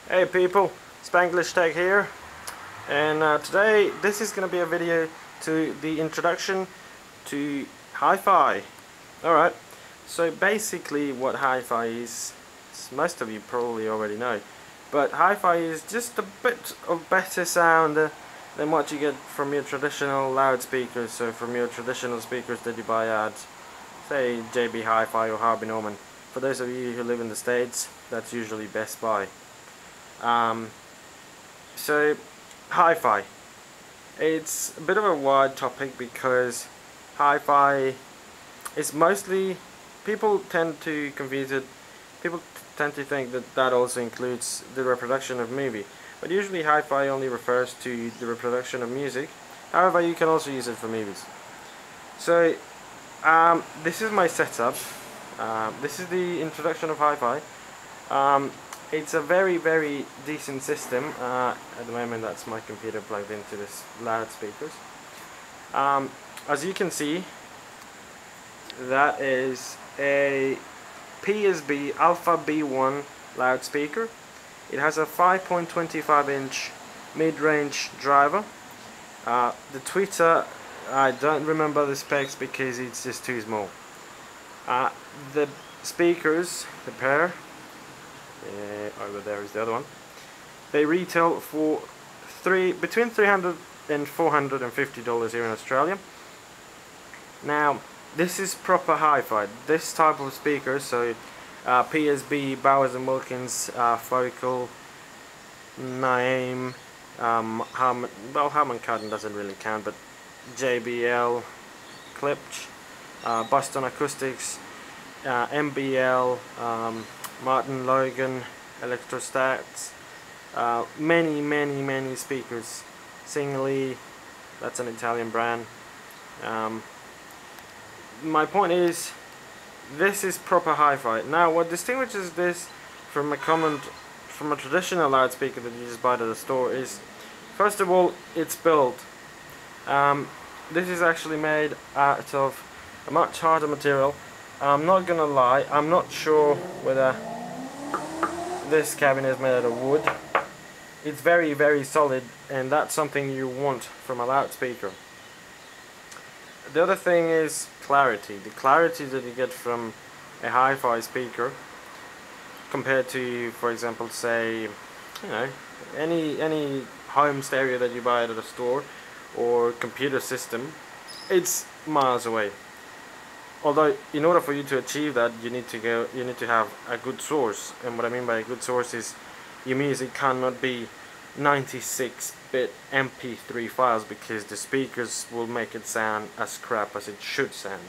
Hey people, Spanglish Tech here, and today this is going to be a video to the introduction to hi-fi. Alright, so basically what hi-fi is, most of you probably already know, but hi-fi is just a bit of better sound than what you get from your traditional loudspeakers, so from your traditional speakers that you buy at, say, JB Hi-Fi or Harvey Norman. For those of you who live in the States, that's usually Best Buy. So, hi-fi. It's a bit of a wide topic because hi-fi is mostly, people tend to confuse it, people tend to think that that also includes the reproduction of movie. But usually hi-fi only refers to the reproduction of music. However, you can also use it for movies. So, this is my setup. This is the introduction of hi-fi. It's a very decent system. At the moment that's my computer plugged into this loudspeakers. As you can see, that is a PSB Alpha B1 loudspeaker. It has a 5.25 inch mid-range driver. The tweeter, I don't remember the specs because it's just too small. The speakers, the pair, over there is the other one. They retail for between $300 and $450 here in Australia. Now, this is proper hi-fi. This type of speaker, so PSB, Bowers and Wilkins, Focal, Naim, Harman Kardon doesn't really count, but JBL, Klipsch, Boston Acoustics, MBL, Martin Logan, Electrostats, many speakers. Singly, that's an Italian brand. My point is, this is proper hi-fi. Now, what distinguishes this from a traditional loudspeaker that you just buy at the store is, first of all, it's built. This is actually made out of a much harder material. I'm not gonna lie, I'm not sure whether this cabinet is made out of wood. It's very solid, and that's something you want from a loudspeaker. The other thing is clarity. The clarity that you get from a hi-fi speaker compared to, for example, say, you know, any home stereo that you buy at a store or computer system, it's miles away. Although, in order for you to achieve that, you need to have a good source. And what I mean by a good source is your music cannot be 96-bit MP3 files, because the speakers will make it sound as crap as it should sound.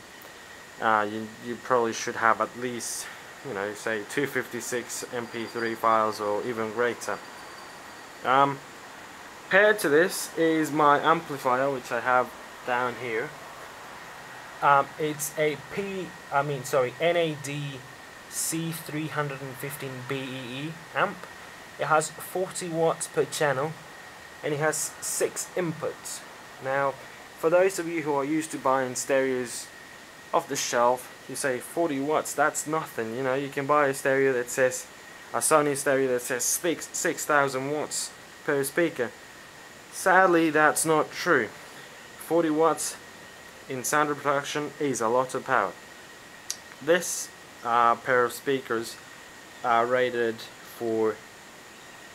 You probably should have at least, you know, say 256 MP3 files or even greater. Paired to this is my amplifier, which I have down here. It's a NAD C315 BEE amp. It has 40 watts per channel, and it has 6 inputs. Now, for those of you who are used to buying stereos off the shelf, you say 40 watts, that's nothing. You know, you can buy a stereo that says, a Sony stereo that says 6,000 watts per speaker. Sadly, that's not true. 40 watts in sound reproduction is a lot of power. This pair of speakers are rated for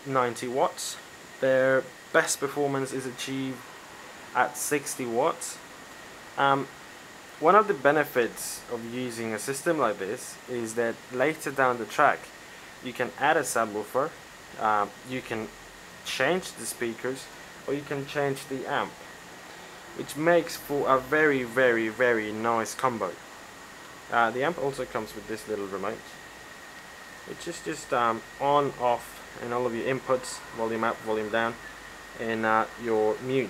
90 watts. Their best performance is achieved at 60 watts. One of the benefits of using a system like this is that later down the track you can add a subwoofer, you can change the speakers, or you can change the amp, which makes for a very nice combo. The amp also comes with this little remote, which is just on, off, and all of your inputs, volume up, volume down, and your mute.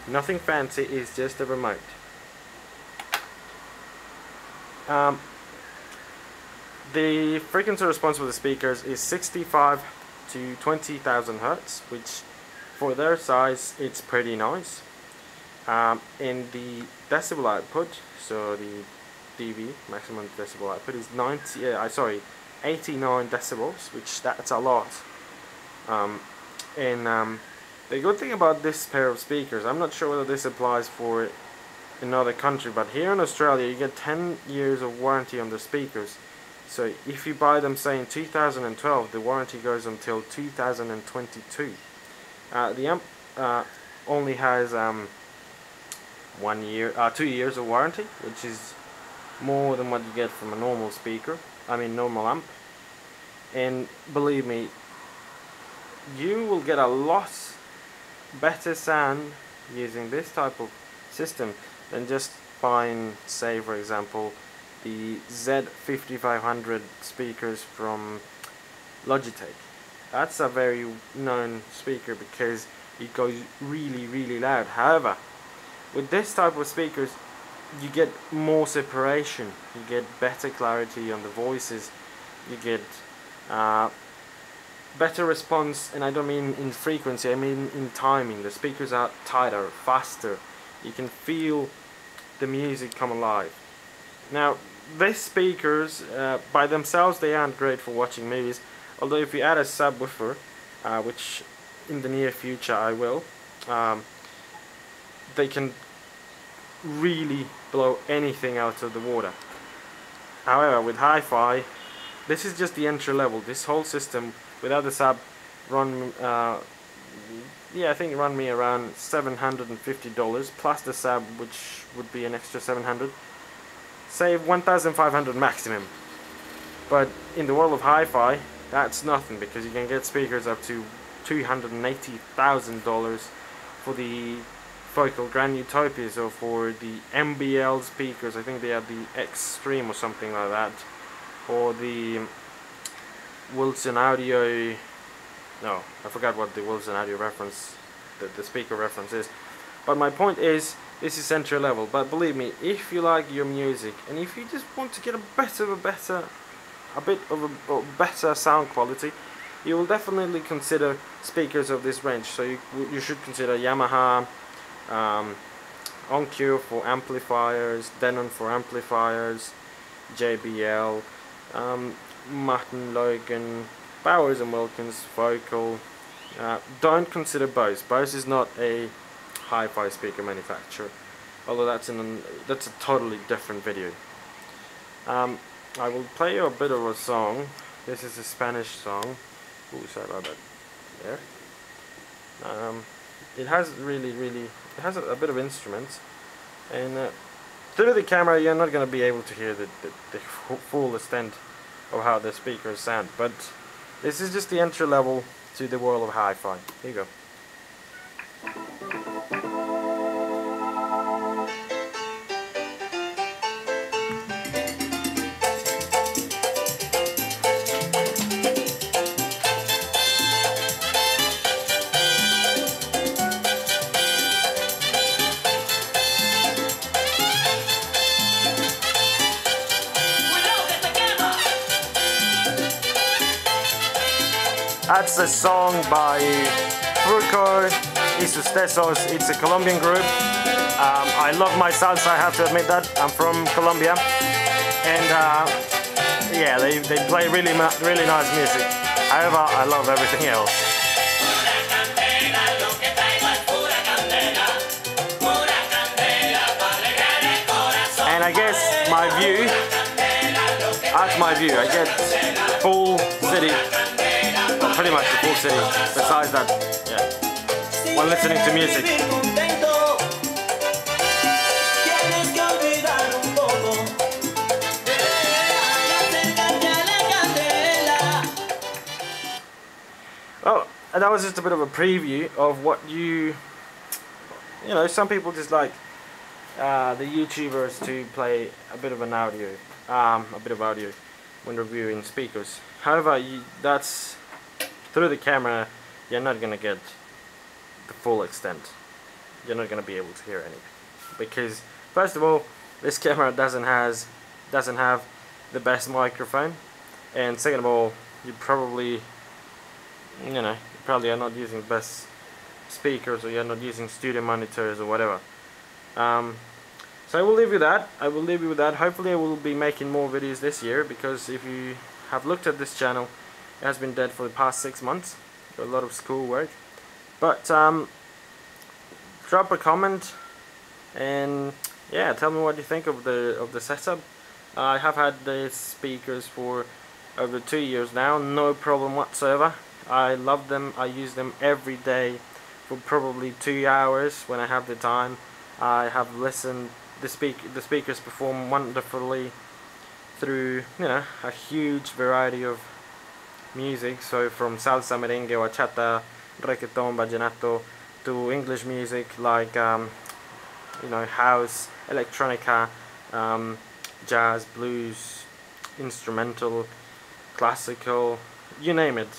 Nothing fancy, it's just a remote. The frequency response with the speakers is 65 to 20,000 Hertz, which for their size it's pretty nice. In the decibel output, so the dB, maximum decibel output, is 89 decibels, which that's a lot. And the good thing about this pair of speakers, I'm not sure whether this applies for another country, but here in Australia you get 10 years of warranty on the speakers. So if you buy them, say in 2012, the warranty goes until 2022. The amp only has 2 years of warranty, which is more than what you get from a normal speaker. I mean normal amp. And believe me, you will get a lot better sound using this type of system than just buying, say for example, the Z5500 speakers from Logitech. That's a very known speaker because it goes really loud. However, with this type of speakers you get more separation, you get better clarity on the voices, you get better response, and I don't mean in frequency, I mean in timing. The speakers are tighter, faster, you can feel the music come alive. Now these speakers by themselves they aren't great for watching movies, although if you add a subwoofer, which in the near future I will, they can really blow anything out of the water. However, with hi-fi, this is just the entry level. This whole system without the sub I think it run me around $750 plus the sub, which would be an extra $700. Save $1,500 maximum. But in the world of hi-fi, that's nothing, because you can get speakers up to $280,000 for the Focal Grand Utopias, or for the MBL speakers. I think they have the Extreme or something like that, or the Wilson Audio. No, I forgot what the Wilson Audio reference, the speaker reference is. But my point is, this is entry level. But believe me, if you like your music and if you just want to get a bit of a better sound quality, you will definitely consider speakers of this range. So you should consider Yamaha, OnCue for amplifiers, Denon for amplifiers, JBL, Martin Logan, Bowers and Wilkins, Vocal. Don't consider Bose. Bose is not a hi-fi speaker manufacturer, although that's a totally different video. I will play you a bit of a song. This is a Spanish song. Ooh, sorry about that. There. It has it has a bit of instruments, and through the camera you're not going to be able to hear the full extent of how the speakers sound, but this is just the entry level to the world of hi-fi. Here you go. That's a song by Fruco y sus Tesos. It's a Colombian group. I love my salsa, I have to admit that. I'm from Colombia. And yeah, they play really nice music. However, I love everything else. And I guess that's my view. I get full city. Pretty much the full city. Besides that, yeah, when listening to music. Oh, and that was just a bit of a preview of what you know, some people just like the YouTubers to play a bit of audio when reviewing speakers. However, that's through the camera, you're not going to get the full extent. You're not going to be able to hear anything, because first of all, this camera doesn't have the best microphone, and second of all, you probably are not using the best speakers, or you're not using studio monitors or whatever. So I will leave you with that. Hopefully I will be making more videos this year, because if you have looked at this channel, it has been dead for the past 6 months. got a lot of schoolwork. But drop a comment and yeah, tell me what you think of the setup. I have had the speakers for over 2 years now, no problem whatsoever. I love them. I use them every day for probably 2 hours when I have the time. I have listened. The speakers perform wonderfully through, you know, a huge variety of music. So from salsa, merengue, bachata, reggaeton, vallenato, to English music like you know, house, electronica, jazz, blues, instrumental, classical, you name it.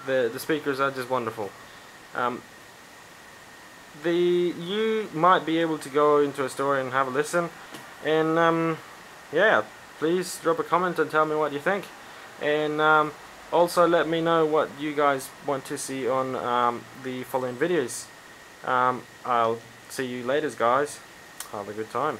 The speakers are just wonderful. You might be able to go into a store and have a listen, and yeah, please drop a comment and tell me what you think, and also let me know what you guys want to see on the following videos. I'll see you later, guys. Have a good time.